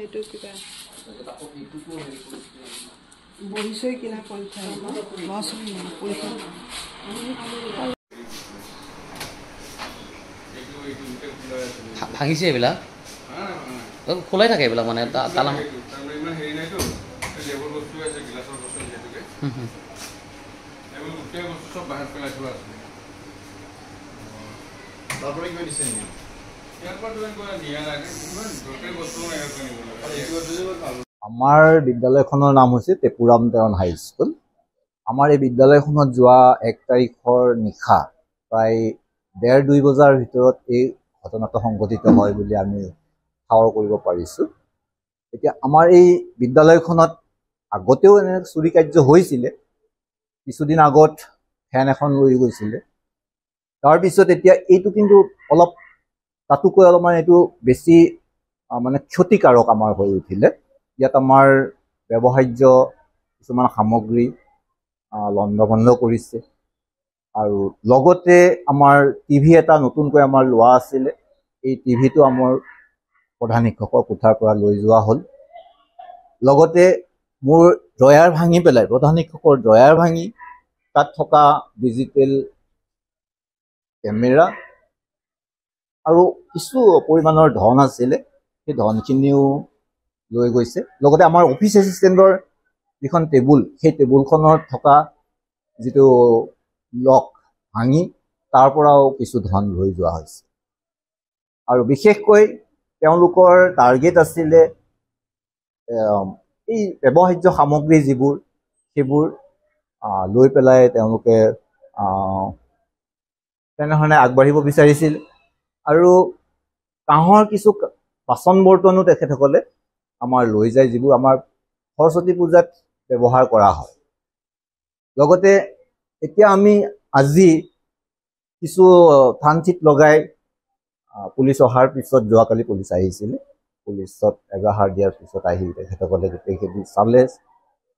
এইটো কিবা বহিছই কিনা পৰীক্ষা ল'ৰা ছোৱালী পৰীক্ষা ভাঙিছে এইবিলাক খোলাই থাকে এইবিলাক মানে তালা আমাৰ বিদ্যালয়খনৰ নাম হৈছে টেপুৰাম টাউন হাই স্কুল। আমাৰ এই বিদ্যালয়খনত যোৱা 1 তাৰিখৰ নিশা প্ৰায় 1:30-2 বজাৰ ভিতৰত এই ঘটনাটো সংঘটিত হয় বুলি আমি ঠাৱৰ কৰিব পাৰিছোঁ। এতিয়া আমাৰ এই বিদ্যালয়খনত আগতেও এনে চুৰি কাৰ্য হৈছিলে। কিছুদিন আগত ফেন এখন লৈ গৈছিলে। তাৰপিছত এতিয়া এইটো কিন্তু অলপ তাতোকৈ অলপমান এইটো বেছি মানে ক্ষতিকাৰক আমাৰ হৈ উঠিলে। ইয়াত আমাৰ ব্যৱহাৰ্য কিছুমান সামগ্ৰী লণ্ডভণ্ড কৰিছে আৰু লগতে আমাৰ টিভি এটা নতুনকৈ আমাৰ লোৱা আছিলে। এই টিভিটো আমাৰ প্ৰধান শিক্ষকৰ কোঠাৰ পৰা লৈ যোৱা হ'ল। লগতে মোৰ ড্ৰয়াৰ ভাঙি পেলাই প্ৰধান শিক্ষকৰ ড্ৰয়াৰ ভাঙি তাত থকা ডিজিটেল কেমেৰা আৰু কিছু পৰিমাণৰ ধন আছিলে, সেই ধনখিনিও লৈ গৈছে। লগতে আমাৰ অফিচ এছিষ্টেণ্টৰ যিখন টেবুল, সেই টেবুলখনত থকা যিটো লক ভাঙি তাৰ পৰাও কিছু ধন লৈ যোৱা হৈছে। আৰু বিশেষকৈ তেওঁলোকৰ টাৰ্গেট আছিলে এই ব্যৱহাৰ্য সামগ্ৰী যিবোৰ সেইবোৰ লৈ পেলাই তেওঁলোকে তেনেধৰণে আগবাঢ়িব বিচাৰিছিল। আৰু কাঁহৰ কিছু বাচন বৰ্তনো তেখেতসকলে আমাৰ লৈ যায়, যিবোৰ আমাৰ সৰস্বতী পূজাত ব্যৱহাৰ কৰা হয়। লগতে এতিয়া আমি আজি কিছু থান-চিট লগাই পুলিচ অহাৰ পিছত, যোৱাকালি পুলিচ আহিছিলে, পুলিচত এজাহাৰ দিয়াৰ পিছত আহি তেখেতসকলে গোটেইখিনি চালে।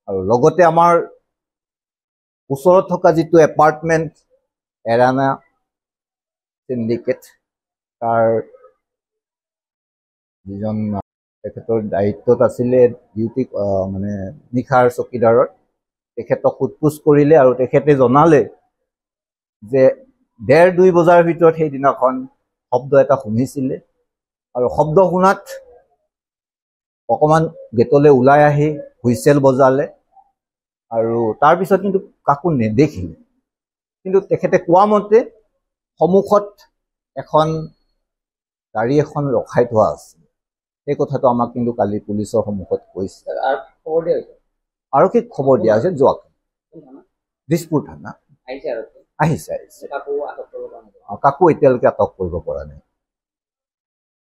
আৰু লগতে আমাৰ ওচৰত থকা যিটো এপাৰ্টমেণ্ট এৰানা চিণ্ডিকেট, তাৰ যিজন তেখেতৰ দায়িত্বত আছিলে ডিউটি মানে নিশাৰ চকীদাৰৰ, তেখেতক সোধ-পোছ কৰিলে আৰু তেখেতে জনালে যে 1:30-2 বজাৰ ভিতৰত সেইদিনাখন শব্দ এটা শুনিছিলে আৰু শব্দ শুনাত অকণমান গেটলৈ ওলাই আহি হুইচেল বজালে আৰু তাৰপিছত কিন্তু কাকো নেদেখিলে। কিন্তু তেখেতে কোৱা মতে সন্মুখত এখন গাড়ী এখন ৰখাই থোৱা আছিল। সেই কথাটো আমাক কিন্তু কালি পুলিচৰ সন্মুখত কৈছে। আৰক্ষীক খবৰ দিয়া হৈছে যোৱাকালি। দিছপুৰ থানা আহিছে। কাকো এতিয়ালৈকে আটক কৰিব পৰা নাই।